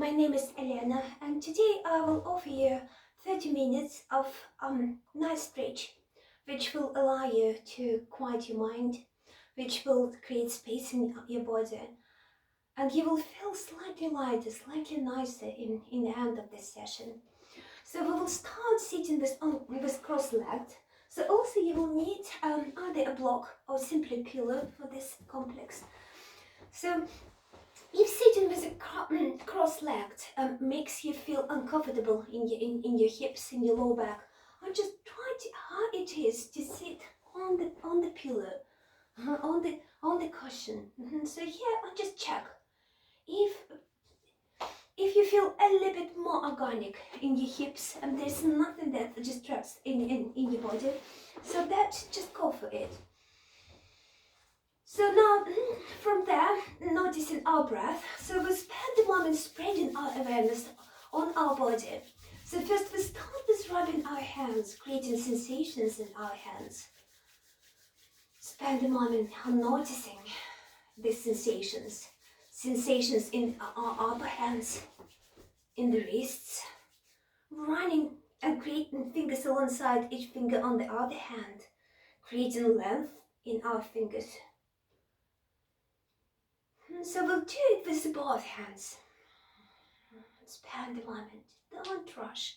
my name is Elena, and today I will offer you 30 minutes of nice stretch, which will allow you to quiet your mind, which will create space in your body, and you will feel slightly lighter, slightly nicer in the end of this session. So we will start sitting with cross-legged. So also you will need either a block or simply a pillow for this complex. So if sitting with a cross-legged makes you feel uncomfortable in your hips, in your lower back, or just try how it is to sit on the pillow, on the cushion. So here I just check if you feel a little bit more organic in your hips and there's nothing that distracts in your body, so that just go for it. So now, from there, noticing our breath. So we spend the moment spreading our awareness on our body. So first we start with rubbing our hands, creating sensations in our hands. Spend the moment on noticing these sensations. Sensations in our upper hands, in the wrists. Running and creating fingers alongside each finger on the other hand. Creating length in our fingers. So we'll do it with both hands. Spend the moment, don't rush.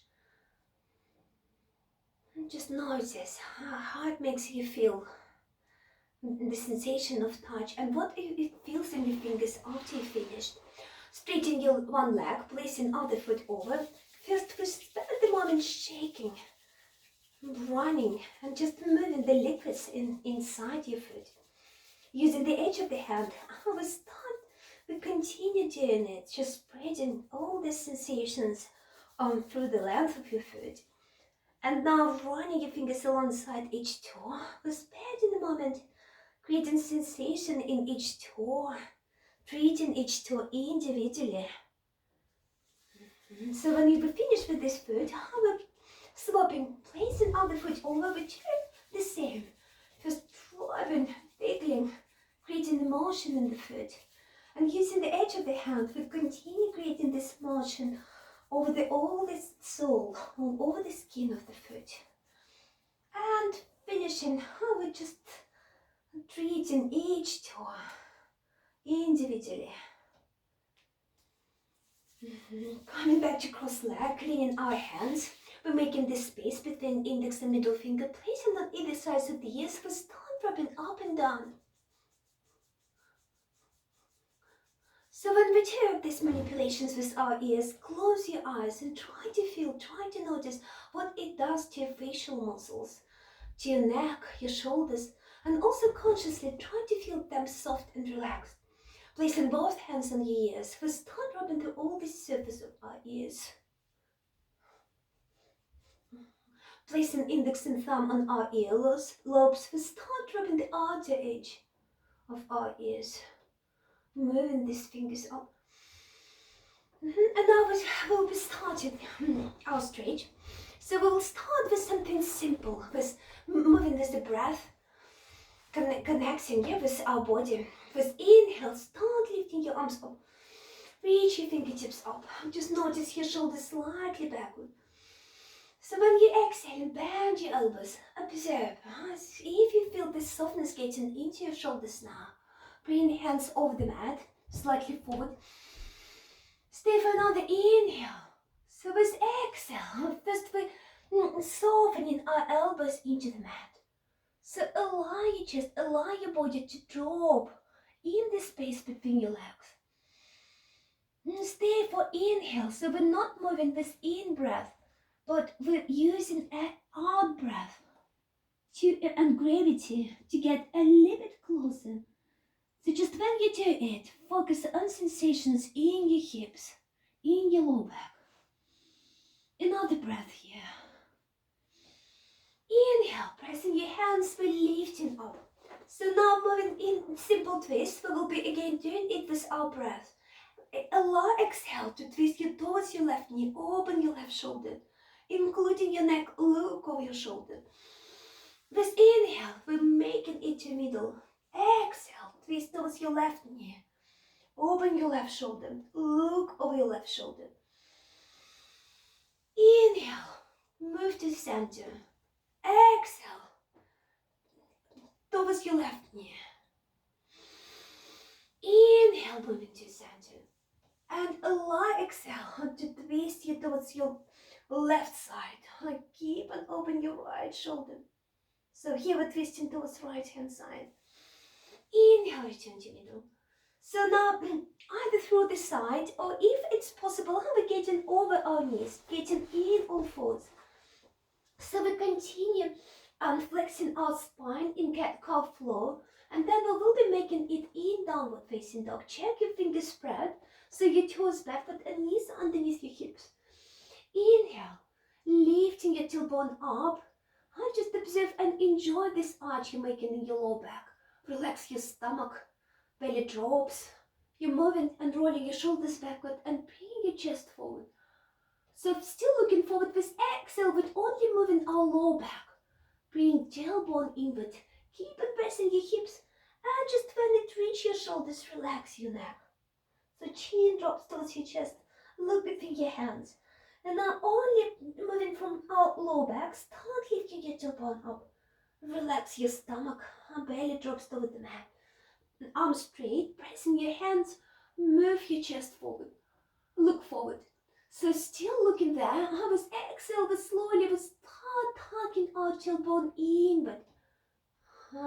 Just notice how it makes you feel, the sensation of touch, and what it feels in your fingers after you finished. Straighten your one leg, placing other foot over. First, we spend the moment shaking, running, and just moving the liquids inside your foot. Using the edge of the hand, we continue doing it, just spreading all the sensations through the length of your foot. And now running your fingers alongside each toe, we spend in the moment, creating sensation in each toe, treating each toe individually. So when you finish with this foot, we're swapping, placing other foot over, we do the same. Just driving, wiggling, creating the motion in the foot. And using the edge of the hand, we continue creating this motion over all this sole, over the skin of the foot. And finishing, we're just treating each toe individually. Coming back to cross leg, cleaning our hands. We're making this space between index and middle finger, placing on either sides of the ears. We start rubbing up and down. So when we do these manipulations with our ears, close your eyes and try to notice what it does to your facial muscles, to your neck, your shoulders, and also consciously try to feel them soft and relaxed. Placing both hands on your ears, we start rubbing through all the surface of our ears. Placing index and thumb on our earlobes, we start rubbing the outer edge of our ears. Moving these fingers up. And now we'll be starting our stretch. So we'll start with something simple, with moving with the breath, connecting with our body. With inhale, start lifting your arms up. Reach your fingertips up. Just notice your shoulders slightly backward. So when you exhale, bend your elbows. Observe if you feel this softness getting into your shoulders now. Bring the hands over the mat, slightly forward. Stay for another inhale. So with exhale, first we're softening our elbows into the mat. So allow your chest, allow your body to drop in the space between your legs. Stay for inhale, so we're not moving with in breath, but we're using an out breath and gravity to get a little bit closer. So just when you do it, focus on sensations in your hips, in your lower back. Another breath here. Inhale, pressing your hands, we're lifting up. So now moving in simple twist, we will be again doing it with our breath. Allow exhale to twist your towards your left knee, open your left shoulder, including your neck, look over your shoulder. With inhale, we're making it to middle. Exhale, twist towards your left knee. Open your left shoulder. Look over your left shoulder. Inhale. Move to the center. Exhale. Towards your left knee. Inhale, moving to the center. And a light exhale to twist you towards your left side. Keep and open your right shoulder. So here we're twisting towards right hand side. Inhale, return to middle. So now either through the side, or if it's possible, we're getting over our knees, getting in all fours. So we continue flexing our spine in cat-cow flow, and then we will be making it in downward facing dog. Check your fingers spread, so your toes backward and knees underneath your hips. Inhale, lifting your tailbone up. Just observe and enjoy this arch you're making in your lower back. Relax your stomach, belly drops. You're moving and rolling your shoulders backward and bringing your chest forward. So still looking forward with exhale, but only moving our lower back. Bring tailbone inward. Keep on pressing your hips. And just when it reaches your shoulders, relax your neck. So chin drops towards your chest. Look between your hands. And now only moving from our lower back, start lifting your tailbone up. Relax your stomach. Belly drops toward the mat. Arms straight, pressing your hands. Move your chest forward. Look forward. So still looking there, with exhale, we slowly will start tucking our tailbone inward.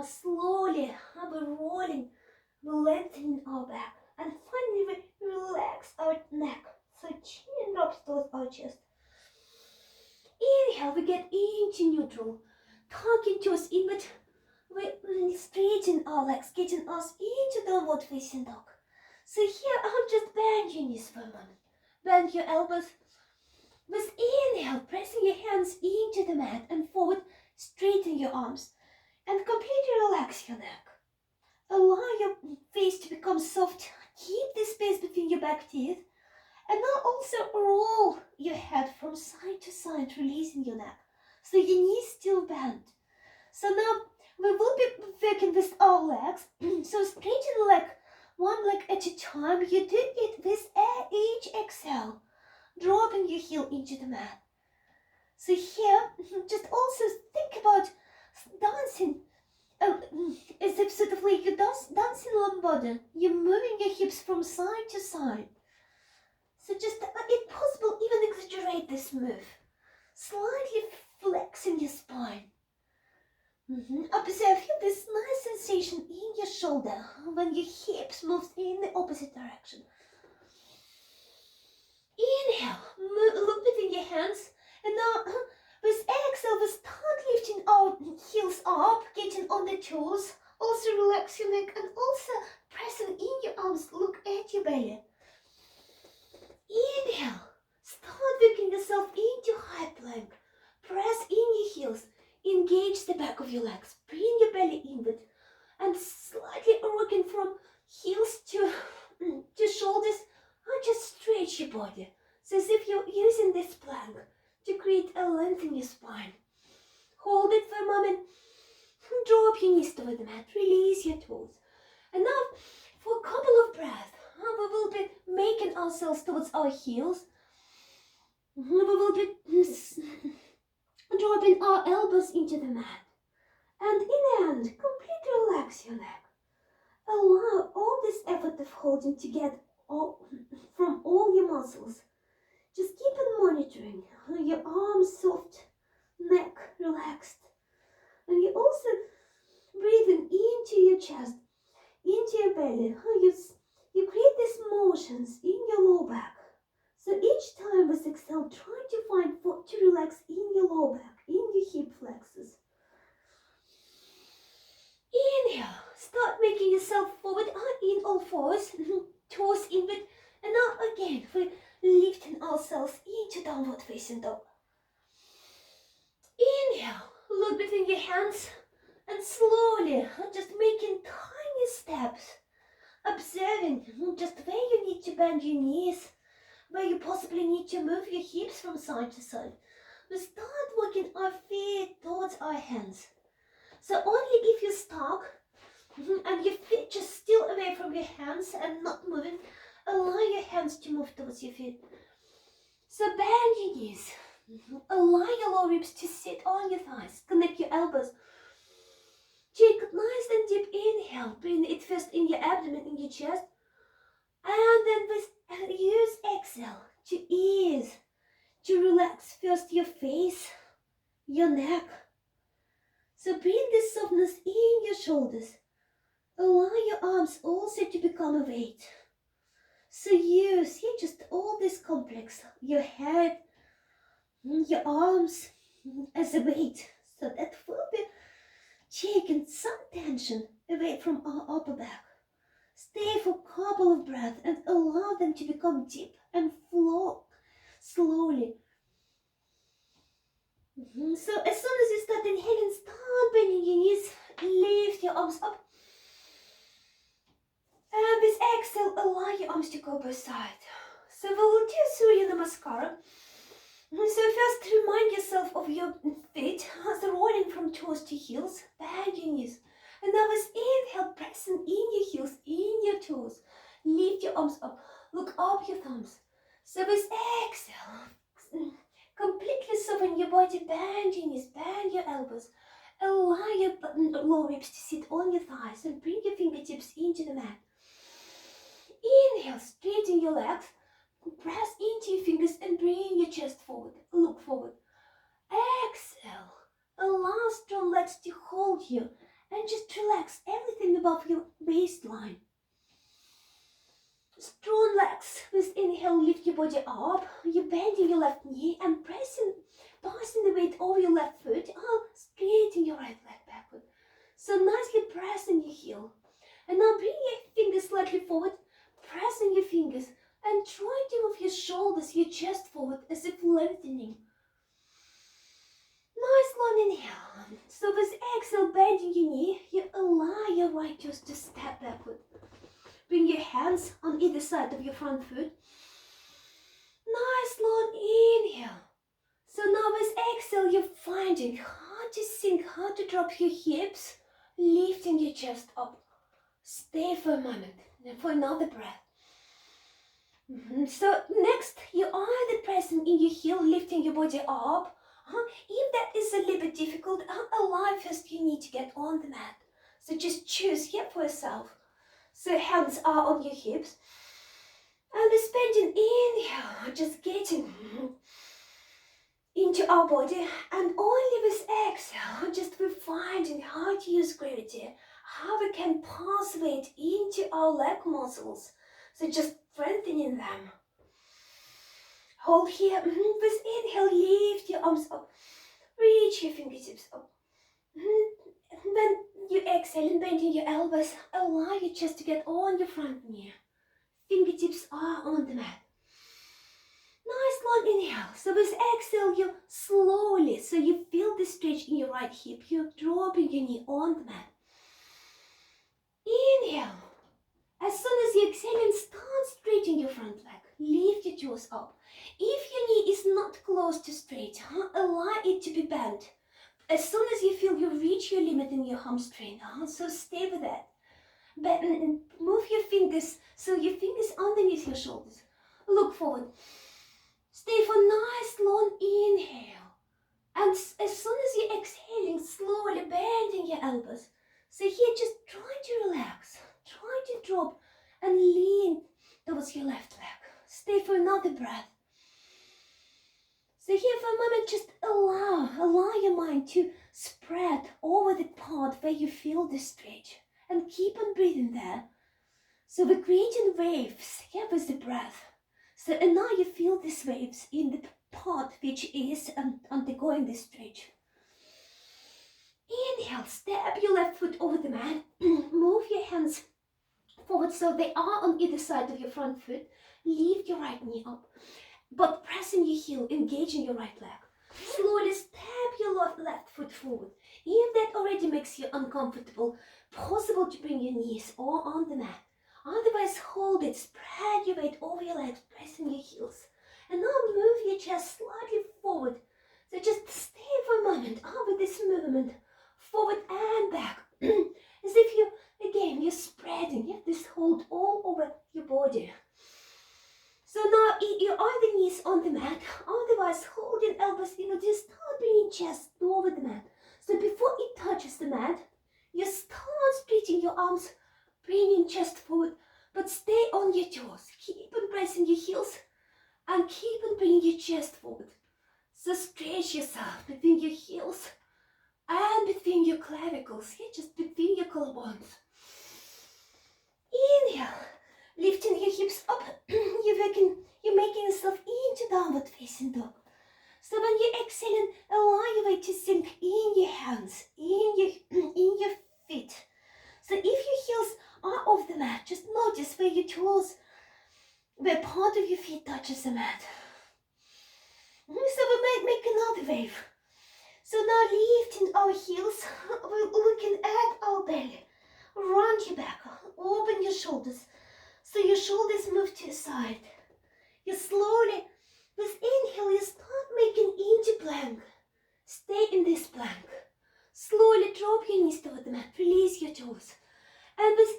Slowly, we're rolling, we're lengthening our back. And finally, we relax our neck. So chin drops towards our chest. Inhale, we get into neutral. Tucking toes inward. We straighten our legs, getting us into downward facing dog. So here, I'll just bend your knees for a moment. Bend your elbows. With inhale, pressing your hands into the mat and forward, straighten your arms. And completely relax your neck. Allow your face to become soft. Keep the space between your back teeth. And now also roll your head from side to side, releasing your neck. So your knees still bend. So now we will be working with our legs. So straighten the leg, one leg at a time. You do it with each exhale, dropping your heel into the mat. So here, just also think about dancing, as if sort of like you're dancing lambada. You're moving your hips from side to side. So just, if possible, even exaggerate this move. Slightly flexing your spine. Observe this nice sensation in your shoulder when your hips move in the opposite direction. Inhale, look between your hands, and now with exhale, we start lifting our heels up, getting on the toes. Also relax your neck and also pressing in your arms. Look at your belly. Inhale, start working yourself into high plank. Press in your heels. Engage the back of your legs. Bring your belly inward and slightly rocking from heels to shoulders. And just stretch your body. So as if you're using this plank to create a length in your spine. Hold it for a moment. Drop your knees toward the mat. Release your toes. And now for a couple of breaths, we will be making ourselves towards our heels. We will be dropping our elbows into the mat. And in the end, completely relax your neck. Allow all this effort of holding to get from all your muscles. Just keep on monitoring your arms soft, neck relaxed. And you're also breathing into your chest, into your belly. You create these motions in your lower back. So each time with exhale, try to find what to relax in your lower back, in your hip flexors. Inhale, start making yourself forward in all fours, toes inward, and now again we're lifting ourselves into downward facing dog. Inhale, look between your hands and slowly, just making tiny steps, observing just where you need to bend your knees, where you possibly need to move your hips from side to side. We start walking our feet towards our hands. So only if you're stuck and your feet just still away from your hands and not moving, hands to move towards your feet. So bend your knees. Allow your lower ribs to sit on your thighs. Connect your elbows. Take a nice and deep inhale. Breathe it first in your abdomen, in your chest. And then use exhale to ease, to relax first your face, your neck. So bring this softness in your shoulders. Allow your arms also to become a weight. So use just all this complex, your head, your arms as a weight. So that will be taking some tension away from our upper back. Stay for a couple of breaths and allow them to become deep and flow slowly. So as soon as you start inhaling, start bending your knees, lift your arms up. And with exhale, allow your arms to go both sides. So we will do Surya Namaskara. So first remind yourself of your feet, so rolling from toes to heels, bend your knees. And now with inhale, pressing in your heels, in your toes. Lift your arms up, look up your thumbs. So with exhale, completely soften your body, bend your knees, bend your elbows. Allow your lower ribs to sit on your thighs and bring your fingertips into the mat. Inhale, straighten your legs, press into your fingers and bring your chest forward, look forward. Exhale, allow strong legs to hold you and just relax everything above your waistline. Strong legs. With inhale, lift your body up. You're bending your left knee and passing the weight over your left foot. Straighten your right leg backward. So nicely pressing your heel. And now bring your fingers slightly forward, pressing your fingers and try to move your shoulders, your chest forward as if lengthening. Nice long inhale. So with exhale, bending your knee, you allow your right toes to step backward. Bring your hands on either side of your front foot. Nice long inhale. So now with exhale, you're finding how to sink, how to drop your hips, lifting your chest up. Stay for a moment and for another breath. So next, you're either pressing in your heel, lifting your body up. If that is a little bit difficult, allow first you need to get on the mat. So just choose here for yourself. So hands are on your hips. And with bending inhale, just getting into our body. And only with exhale, just we're finding how to use gravity, how we can pass weight into our leg muscles. So just strengthening them. Hold here. With inhale, lift your arms up. Reach your fingertips up. When you exhale and bending your elbows, allow your chest to get on your front knee. Fingertips are on the mat. Nice long inhale. So with exhale, you slowly, so you feel the stretch in your right hip. You're dropping your knee on the mat. Inhale. As soon as you exhale and start straightening your front leg, lift your toes up. If your knee is not close to straight, allow it to be bent. As soon as you feel you reach your limit in your hamstring, so stay with that. But move your fingers, so your fingers underneath your shoulders. Look forward. Stay for nice long inhale. And as soon as you're exhaling, slowly bending your elbows. So here, just try to relax. Try to drop and lean towards your left leg. Stay for another breath. So here for a moment, just allow your mind to spread over the part where you feel the stretch. And keep on breathing there. So we're creating waves here with the breath. So and now you feel these waves in the part which is undergoing the stretch. Inhale, step your left foot over the mat. Move your hands forward so they are on either side of your front foot. Lift your right knee up, but pressing your heel, engaging your right leg. Slowly step your left foot forward. If that already makes you uncomfortable, possible to bring your knees or on the mat. Otherwise, hold it, spread your weight over your legs, pressing your heels. And now move your chest slightly forward. So just stay for a moment with this movement, forward and back. As if you're spreading, you have this hold all over your body. your either knees on the mat, otherwise hold your elbows in, just start bringing chest over the mat. So before it touches the mat, you start stretching your arms, bringing chest forward, but stay on your toes. Keep on pressing your heels and keep on bringing your chest forward. So stretch yourself between your heels and between your clavicles, just between your collarbones. Inhale, lifting your hips up. You're making yourself into downward facing dog. So when you're exhaling, allow your weight to sink in your hands, in your feet. So if your heels are off the mat, just notice where your toes, where part of your feet touches the mat. So we might make another wave. So now lifting our heels, we can add our belly. Round your back, open your shoulders. So your shoulders move to the side. You slowly, with inhale, you start making into plank. Stay in this plank. Slowly drop your knees toward the mat. Release your toes. And with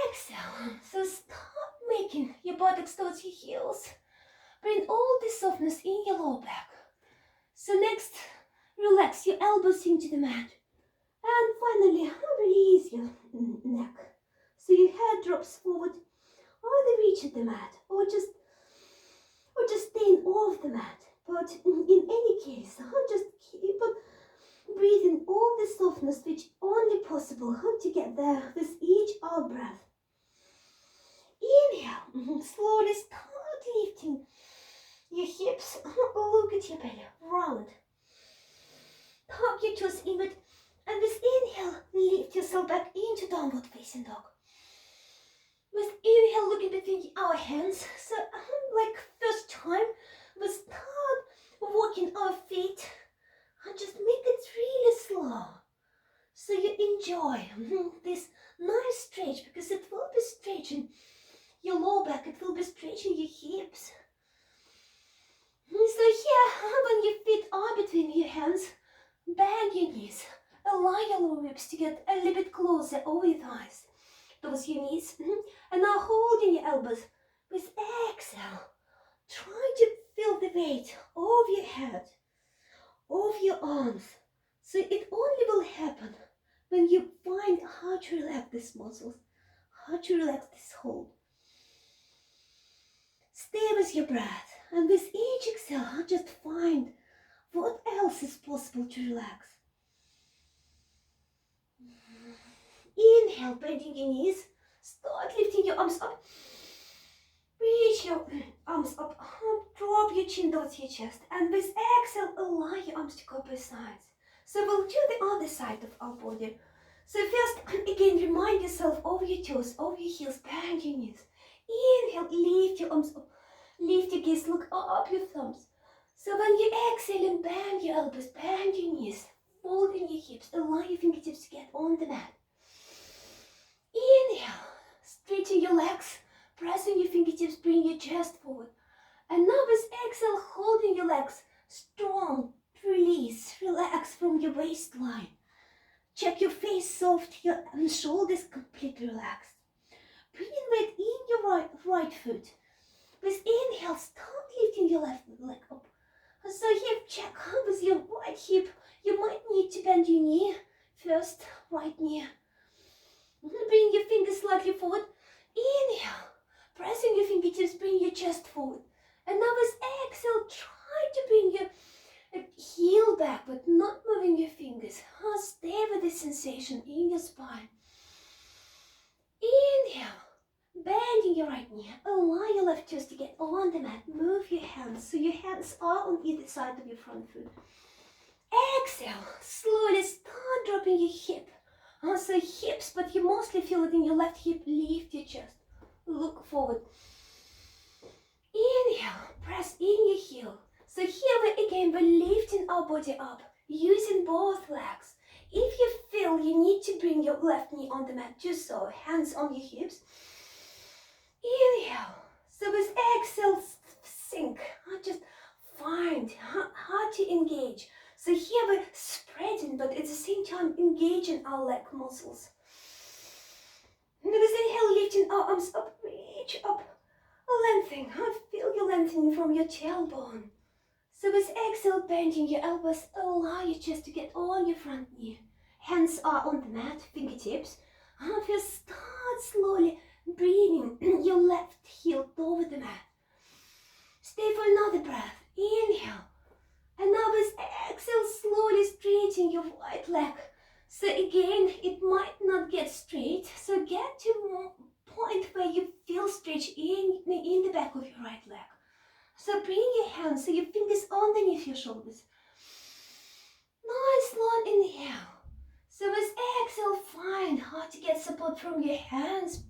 exhale, so start making your buttocks towards your heels. Bring all the softness in your lower back. So next, relax your elbows into the mat. And finally, release your neck. So your head drops forward, either reach at the mat or just staying off the mat. But in any case, just keep on breathing all the softness which only possible to get there with each out breath. Inhale, slowly start lifting your hips. Look at your belly, round. Tuck your toes inward, and with inhale, lift yourself back into downward facing dog. With inhale, looking between our hands. So like first time, we start walking our feet and just make it really slow. So you enjoy this nice stretch, because it will be stretching your lower back, it will be stretching your hips. So here, when your feet are between your hands, bend your knees. Allow your lower ribs to get a little bit closer over your thighs, towards your knees. And now holding your elbows. With exhale, try to feel the weight of your head, of your arms. So it only will happen when you find how to relax these muscles, how to relax this hold. Stay with your breath, and with each exhale, just find what else is possible to relax. Inhale, bending your knees. Start lifting your arms up. Reach your arms up. Drop your chin towards your chest. And with exhale, allow your arms to go both sides. So we'll do the other side of our body. So first, again, remind yourself over your toes, over your heels, bend your knees. Inhale, lift your arms up. Lift your gaze, look up your thumbs. So when you exhale and bend your elbows, bend your knees, fold in your hips, allow your fingertips to get on the mat. Inhale, straighten your legs, pressing your fingertips, bring your chest forward. And now with exhale, holding your legs strong, release, relax from your waistline. Check your face soft, your shoulders completely relaxed. Bring in weight in your right foot. With inhale, start lifting your left leg up. So here, check with your right hip. You might need to bend your knee first, right knee. Bring your fingers slightly forward. Inhale, pressing your fingertips, bring your chest forward. And now with exhale, try to bring your heel back, but not moving your fingers. Stay with the sensation in your spine. Inhale, bending your right knee. Allow your left toes to get on the mat. Move your hands, so your hands are on either side of your front foot. Exhale, slowly start dropping your hip. So hips, but you mostly feel it in your left hip. Lift your chest. Look forward. Inhale, press in your heel. So here we're lifting our body up, using both legs. If you feel you need to bring your left knee on the mat, do so. Hands on your hips. Inhale. So with exhale, sink. Just find how to engage. So here we're spreading, but at the same time engaging our leg muscles. And with inhale, lifting our arms up, reach up, lengthening. Feel your strengthening from your tailbone. So with exhale, bending your elbows, allow your chest to get on your front knee. Hands are on the mat, fingertips. First, start slowly bringing your left heel over the mat. Stay for another breath. Inhale. And now with exhale, slowly straighten your right leg. So again, it might not get straight. So get to a point where you feel stretch in the back of your right leg. So bring your hands, so your fingers underneath your shoulders. Nice long inhale. So with exhale, find how to get support from your hands,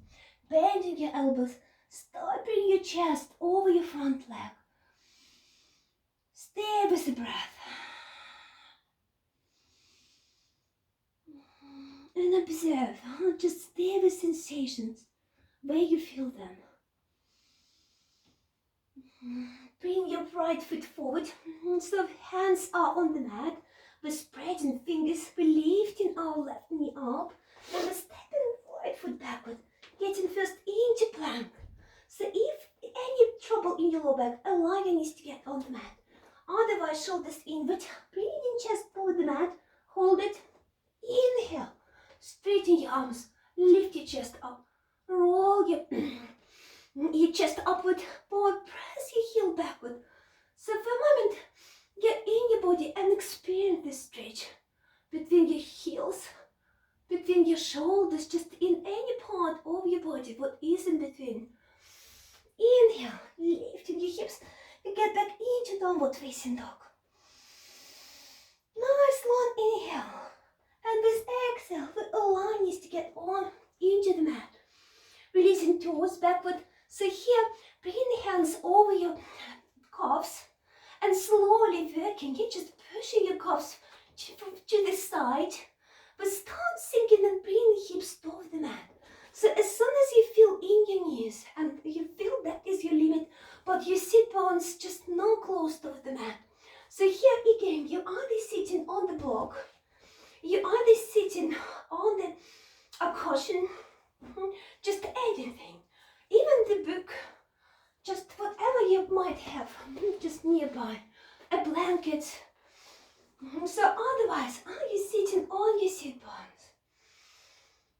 bending your elbows. Start bringing your chest over your front leg. Stay with the breath. And observe, just stay with sensations where you feel them. Bring your right foot forward, so hands are on the mat. We're spreading fingers, we're lifting our left knee up, and we're stepping right foot backward, getting first into plank. So if any trouble in your lower back, allow your knees to get on the mat. Otherwise, shoulders inward, bringing chest over the mat, hold it, inhale, straighten your arms, lift your chest up, roll your chest upward, forward, press your heel backward. So for a moment, get in your body and experience this stretch between your heels, between your shoulders, just in any part of your body, what is in between. Inhale, lifting your hips, and get back into downward facing dog. Nice long inhale. And with exhale, we allow knees to get on into the mat. Releasing toes backward. So here, bring the hands over your calves and slowly working. You're just pushing your calves to the side. But start sinking and bring the hips over the mat. So as soon as you feel in your knees and you feel that is your limit, but your sit bones just not close to the mat. So here again, you're either sitting on the block, you're either sitting on a cushion, just anything, even the book, just whatever you might have, just nearby, a blanket. So otherwise, are you sitting on your sit bones?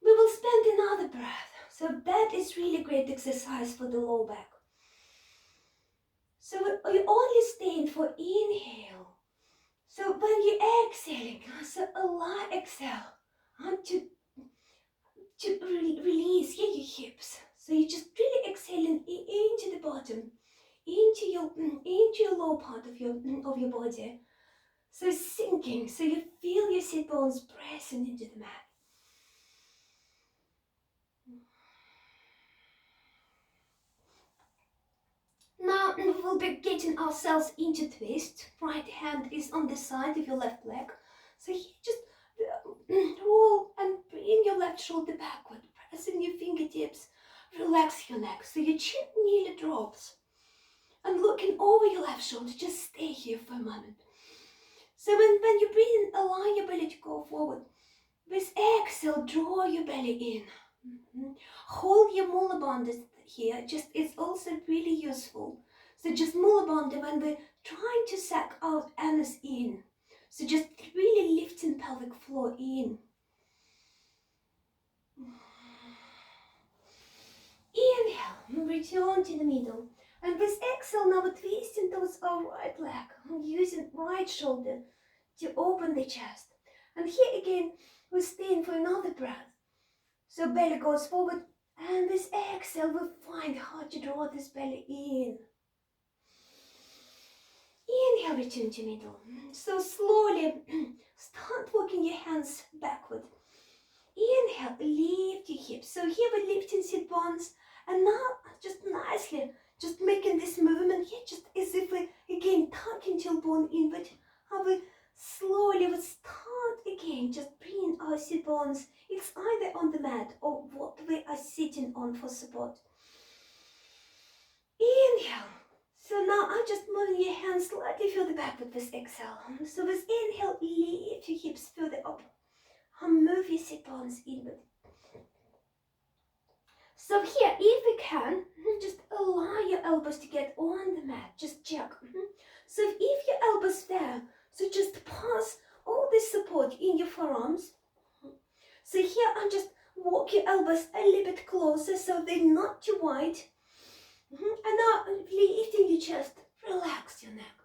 We will spend another breath. So that is really great exercise for the low back. So you're only staying for inhale. So when you're exhaling, so allow exhale to release your hips. So you're just really exhaling into the bottom, into your lower part of your body. So sinking, so you feel your sit bones pressing into the mat. Now we'll be getting ourselves into twist. Right hand is on the side of your left leg. So you just roll and bring your left shoulder backward, pressing your fingertips. Relax your neck so your chin nearly drops. And looking over your left shoulder, just stay here for a moment. So when you breathe in, allow your belly to go forward. With exhale, draw your belly in. Hold your molar bandha here, it's also really useful. So just molar bandha when we're trying to sack our anus in. So just really lifting pelvic floor in. Inhale, return to the middle. And with exhale, now we're twisting towards our right leg, using right shoulder to open the chest. And here again, we're staying for another breath. So belly goes forward, and with exhale, we find how to draw this belly in. Inhale, return to middle. So slowly, start walking your hands backward. Inhale, lift your hips. So here we're lifting sit bones, and now just nicely, just making this movement here, just as if we again tucking tailbone inward. How we slowly would start again, just bringing our sit bones. It's either on the mat or what we are sitting on for support. Inhale. So now I'm just moving your hands slightly further backward with exhale. So with inhale, lift your hips further up. And move your sit bones inward. So here, if we can, just allow your elbows to get on the mat. Just check. So if your elbows there, so just pass all this support in your forearms. So here, I'm just walk your elbows a little bit closer so they're not too wide. And now lifting your chest, relax your neck.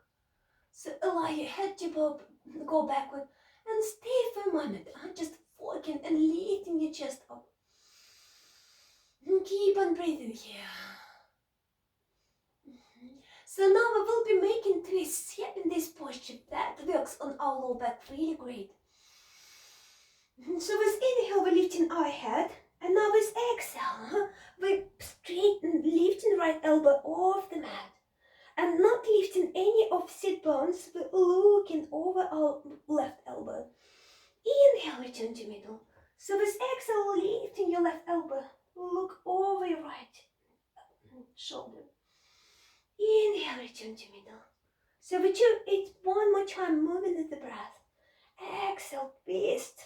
So allow your head to go backward and stay for a moment. I'm just walking and lifting your chest up. Keep on breathing here. So now we will be making twists here in this posture. That works on our lower back really great. So with inhale, we're lifting our head. And now with exhale, we straighten, lifting right elbow off the mat. And not lifting any of sit bones, we're looking over our left elbow. Inhale, return to middle. So with exhale, lifting your left elbow, look over your right shoulder. Inhale, return to middle. So we do it one more time, moving with the breath. Exhale, twist.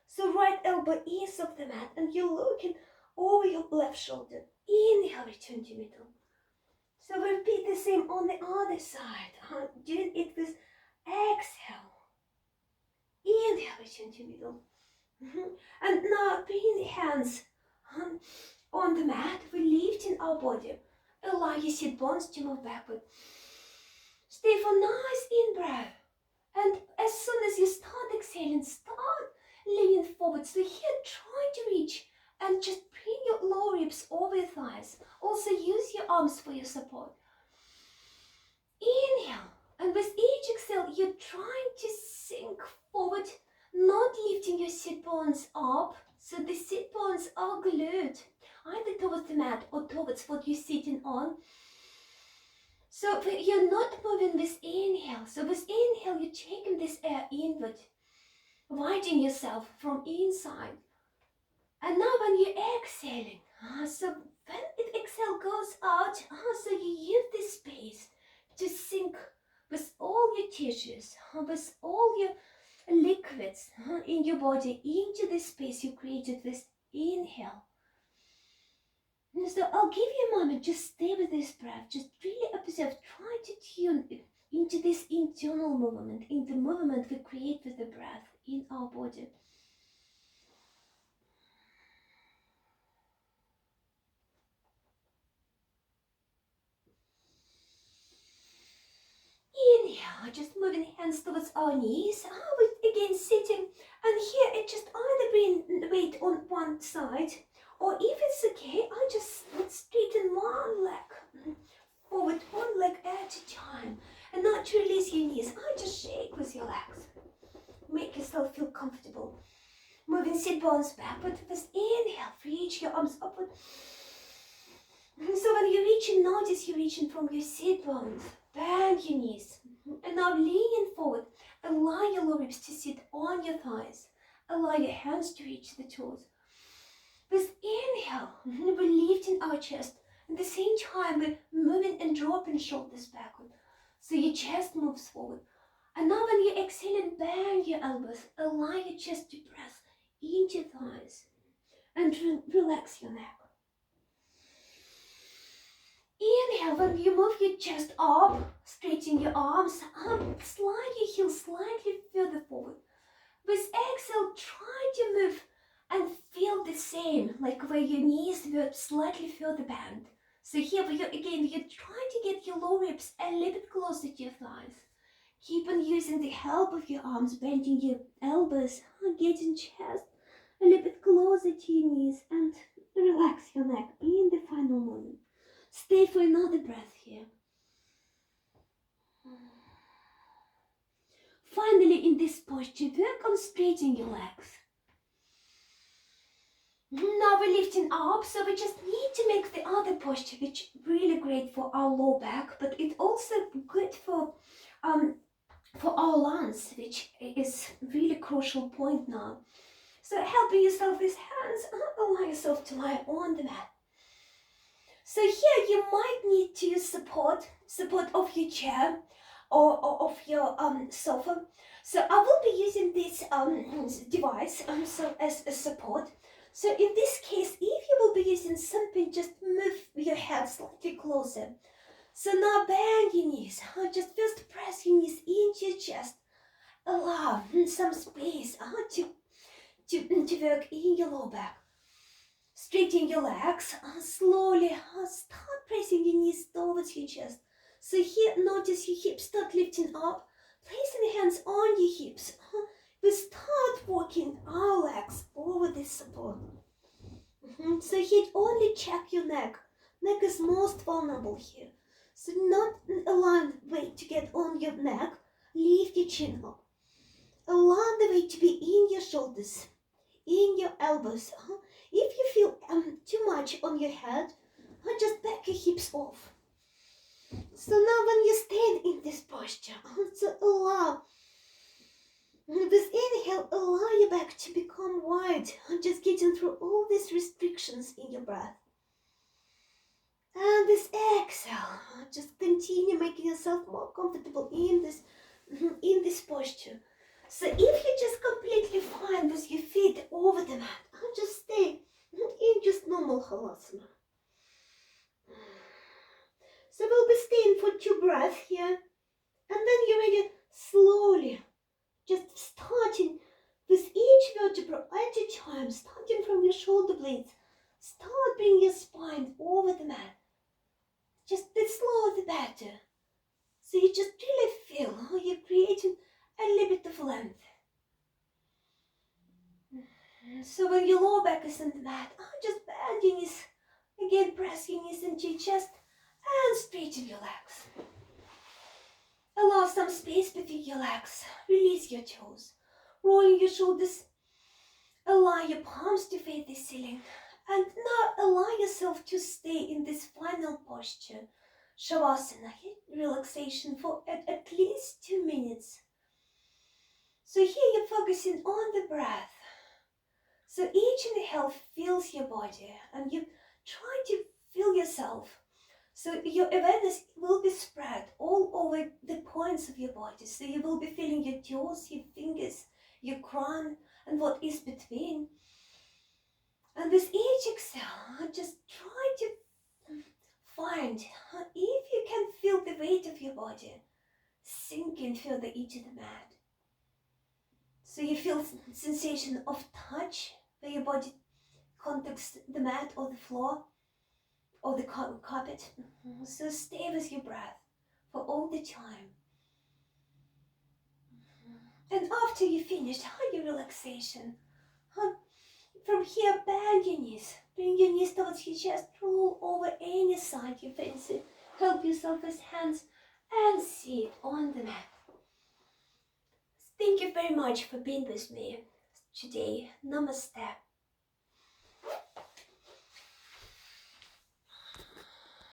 So right elbow is off the mat and you're looking over your left shoulder. Inhale, return to middle. So we repeat the same on the other side. Doing it with exhale. Inhale, return to middle. And now bring the hands on the mat. We're lifting our body. Allow your sit bones to move backward. Stay for nice in-breath. And as soon as you start exhaling, start leaning forward. So here, try to reach and just bring your lower ribs over your thighs. Also use your arms for your support. Inhale. And with each exhale, you're trying to sink forward, not lifting your sit bones up. So the sit bones are glued either towards the mat or towards what you're sitting on. So you're not moving with inhale. So with inhale, you're taking this air inward, widening yourself from inside. And now when you're exhaling, so when the exhale goes out, so you use this space to sink with all your tissues, with all your liquids in your body into the space you created with inhale. So I'll give you a moment, just stay with this breath, just really observe, try to tune into this internal movement, in the movement we create with the breath in our body. Inhale, just moving hands towards our knees, again sitting, and here it just either bring weight on one side, or if it's okay, I just straighten one leg forward, one leg at a time, and not to release your knees. I just shake with your legs. Make yourself feel comfortable. Moving sit bones backward with inhale, reach your arms upward. So when you're reaching, notice you're reaching from your sit bones. Bend your knees. And now leaning forward, allow your lower ribs to sit on your thighs. Allow your hands to reach the toes. With inhale, we're lifting our chest. At the same time, we're moving and dropping shoulders backward. So your chest moves forward. And now when you're exhaling, bend your elbows. Allow your chest to press into your thighs. And relax your neck. Inhale, when you move your chest up, straighten your arms, slide your heels slightly further forward. With exhale, try to move and feel the same, like where your knees were slightly further bent. So here, you're trying to get your lower ribs a little bit closer to your thighs. Keep on using the help of your arms, bending your elbows, getting chest a little bit closer to your knees, and relax your neck in the final moment. Stay for another breath here. Finally, in this posture, work on straightening your legs. Now we're lifting up, so we just need to make the other posture, which is really great for our low back, but it's also good for our lungs, which is really crucial point now. So helping yourself with hands, allow yourself to lie on the mat. So here you might need to use support of your chair or of your sofa. So I will be using this device so as a support. So in this case, if you will be using something, just move your head slightly closer. So now bend your knees. Just first press your knees into your chest. Allow some space to work in your lower back. Straighten your legs. Slowly start pressing your knees towards your chest. So here, notice your hips start lifting up. Placing your hands on your hips. We start walking our legs over this support. So here, only check your neck. Neck is most vulnerable here. So not allow weight to get on your neck. Lift your chin up. Allow the weight to be in your shoulders, in your elbows. If you feel too much on your head, just back your hips off. So now when you stand in this posture, so allow, with inhale, allow your back to become wide, just getting through all these restrictions in your breath. And this exhale, just continue making yourself more comfortable in this posture. So if you're just completely fine with your feet over the mat, just stay in just normal halasana. So we'll be staying for 2 breaths here, and then you're ready slowly, just starting with each vertebra at a time, starting from your shoulder blades. Start bringing your spine over the mat. Just the slower the better. So you just really feel how you're creating a little bit of length. So when your lower back is on the mat, just bend your knees. Again, press your knees into your chest and straighten your legs. Allow some space between your legs. Release your toes. Rolling your shoulders. Allow your palms to face the ceiling. And now allow yourself to stay in this final posture. Shavasana, relaxation for at least 2 minutes. So here you're focusing on the breath. So each inhale fills your body and you try to feel yourself. So your awareness will be spread all over the points of your body. So you will be feeling your toes, your fingers, your crown, and what is between. And with each exhale, just try to find if you can feel the weight of your body sinking further into the mat. So you feel sensation of touch where your body contacts the mat or the floor or the carpet. So stay with your breath for all the time. And after you finished your relaxation, from here bend your knees. Bring your knees towards your chest. Roll over any side you fancy. Help yourself with hands and sit on the mat. Thank you very much for being with me today. Namaste.